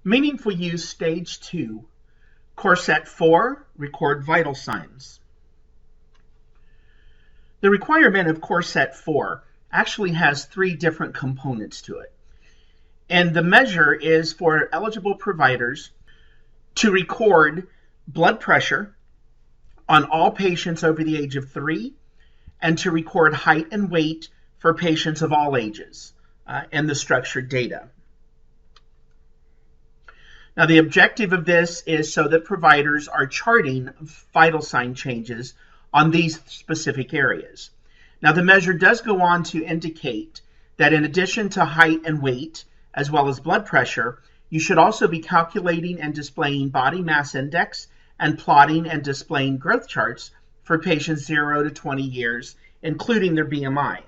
Meaningful use stage 2. Core set 4, record vital signs. The requirement of core set 4 actually has 3 different components to it. And the measure is for eligible providers to record blood pressure on all patients over the age of 3 and to record height and weight for patients of all ages in the structured data. Now, the objective of this is so that providers are charting vital sign changes on these specific areas. Now, the measure does go on to indicate that in addition to height and weight, as well as blood pressure, you should also be calculating and displaying body mass index and plotting and displaying growth charts for patients 0 to 20 years, including their BMI.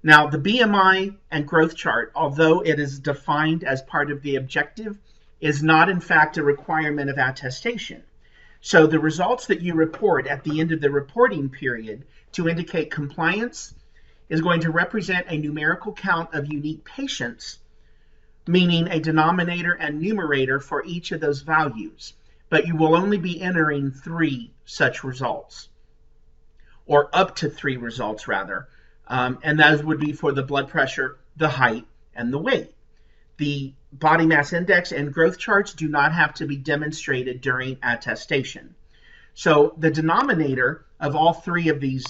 Now, the BMI and growth chart, although it is defined as part of the objective, is not in fact a requirement of attestation. So the results that you report at the end of the reporting period to indicate compliance is going to represent a numerical count of unique patients, meaning a denominator and numerator for each of those values. But you will only be entering 3 such results, or up to 3 results rather, and those would be for the blood pressure, the height, and the weight. The body mass index and growth charts do not have to be demonstrated during attestation. So the denominator of all 3 of these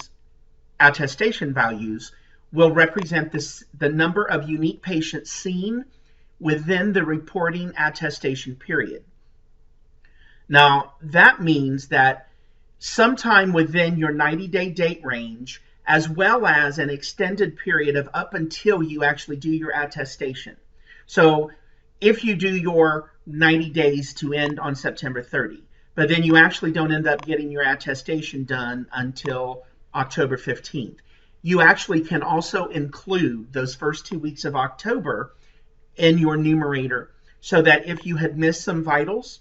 attestation values will represent the number of unique patients seen within the reporting attestation period. Now, that means that sometime within your 90-day date range, as well as an extended period of up until you actually do your attestation. So if you do your 90 days to end on September 30, but then you actually don't end up getting your attestation done until October 15th, you actually can also include those first 2 weeks of October in your numerator so that if you had missed some vitals,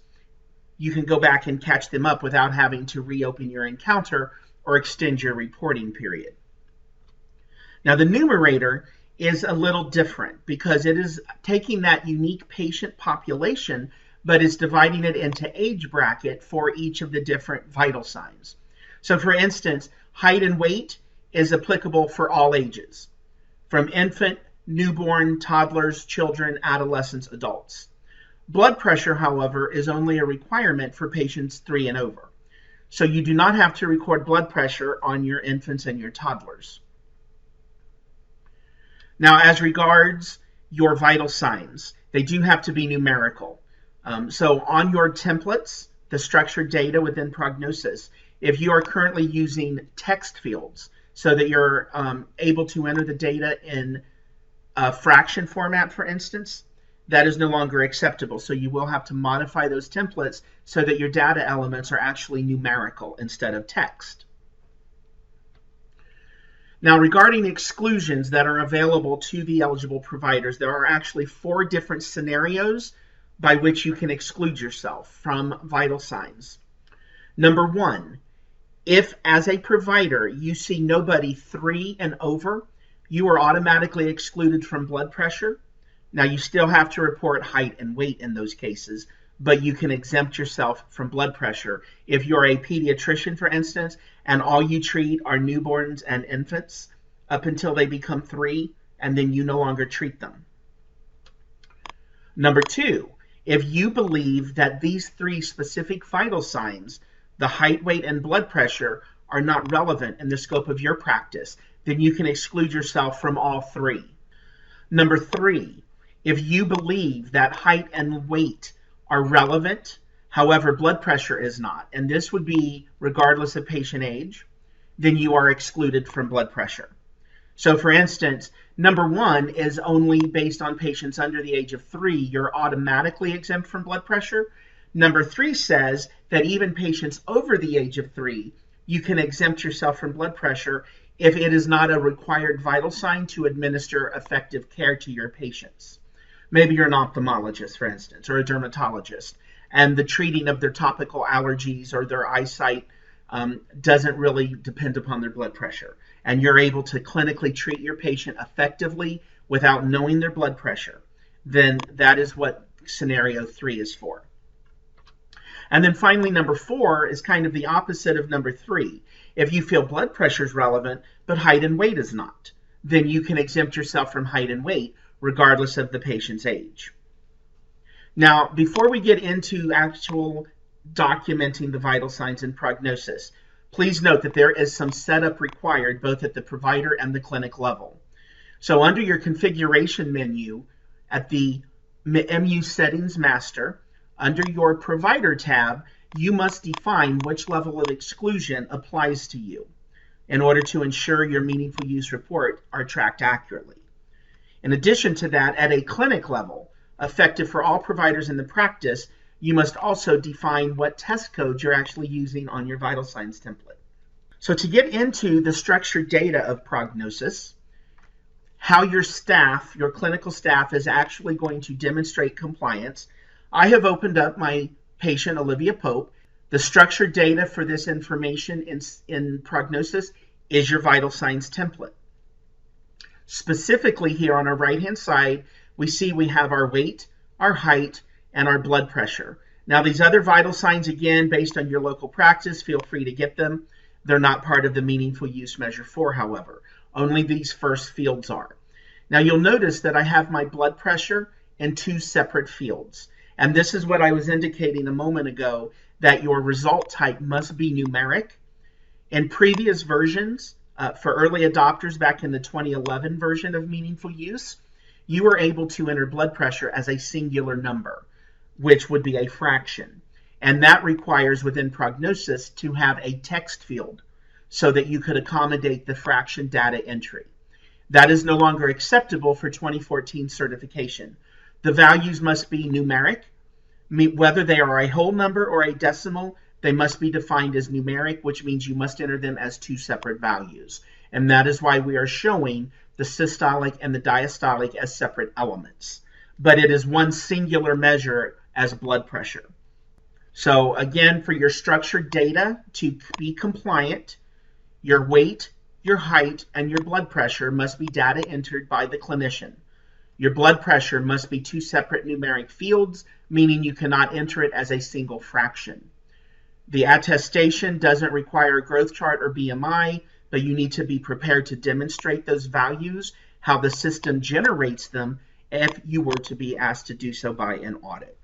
you can go back and catch them up without having to reopen your encounter or extend your reporting period. Now, the numerator is a little different because it is taking that unique patient population, but is dividing it into age bracket for each of the different vital signs. So for instance, height and weight is applicable for all ages, from infant, newborn, toddlers, children, adolescents, adults. Blood pressure, however, is only a requirement for patients 3 and over. So you do not have to record blood pressure on your infants and your toddlers. Now, as regards your vital signs, they do have to be numerical. So on your templates, the structured data within Prognosis, if you are currently using text fields so that you're able to enter the data in a fraction format, for instance, that is no longer acceptable. So you will have to modify those templates so that your data elements are actually numerical instead of text. Now, regarding exclusions that are available to the eligible providers, there are actually 4 different scenarios by which you can exclude yourself from vital signs. Number 1, if as a provider you see nobody 3 and over, you are automatically excluded from blood pressure. Now, you still have to report height and weight in those cases, but you can exempt yourself from blood pressure. If you're a pediatrician, for instance, and all you treat are newborns and infants up until they become 3, and then you no longer treat them. Number 2, if you believe that these 3 specific vital signs, the height, weight, and blood pressure, are not relevant in the scope of your practice, then you can exclude yourself from all 3. Number 3, if you believe that height and weight are relevant, however, blood pressure is not, and this would be regardless of patient age, then you are excluded from blood pressure. So for instance, number 1 is only based on patients under the age of 3, you're automatically exempt from blood pressure. Number 3 says that even patients over the age of 3, you can exempt yourself from blood pressure if it is not a required vital sign to administer effective care to your patients. Maybe you're an ophthalmologist, for instance, or a dermatologist, and the treating of their topical allergies or their eyesight doesn't really depend upon their blood pressure. And you're able to clinically treat your patient effectively without knowing their blood pressure. Then that is what scenario 3 is for. And then finally, number 4 is kind of the opposite of number 3. If you feel blood pressure is relevant, but height and weight is not, then you can exempt yourself from height and weight, regardless of the patient's age. Now, before we get into actual documenting the vital signs and prognosis, please note that there is some setup required both at the provider and the clinic level. So under your configuration menu at the MU Settings Master, under your Provider tab, you must define which level of exclusion applies to you in order to ensure your meaningful use report are tracked accurately. In addition to that, at a clinic level, effective for all providers in the practice, you must also define what test codes you're actually using on your vital signs template. So to get into the structured data of prognosis, how your staff, your clinical staff, is actually going to demonstrate compliance, I have opened up my patient, Olivia Pope. The structured data for this information in prognosis is your vital signs template. Specifically here on our right-hand side, we see we have our weight, our height, and our blood pressure. Now these other vital signs, again, based on your local practice, feel free to get them. They're not part of the meaningful use measure 4, however. Only these first fields are. Now you'll notice that I have my blood pressure in 2 separate fields. And this is what I was indicating a moment ago, that your result type must be numeric. In previous versions, for early adopters back in the 2011 version of Meaningful Use, you were able to enter blood pressure as a singular number, which would be a fraction. And that requires within prognosis to have a text field so that you could accommodate the fraction data entry. That is no longer acceptable for 2014 certification. The values must be numeric. Whether they are a whole number or a decimal, they must be defined as numeric, which means you must enter them as 2 separate values. And that is why we are showing the systolic and the diastolic as separate elements. But it is one singular measure as blood pressure. So again, for your structured data to be compliant, your weight, your height, and your blood pressure must be data entered by the clinician. Your blood pressure must be 2 separate numeric fields, meaning you cannot enter it as a single fraction. The attestation doesn't require a growth chart or BMI, but you need to be prepared to demonstrate those values, how the system generates them if you were to be asked to do so by an audit.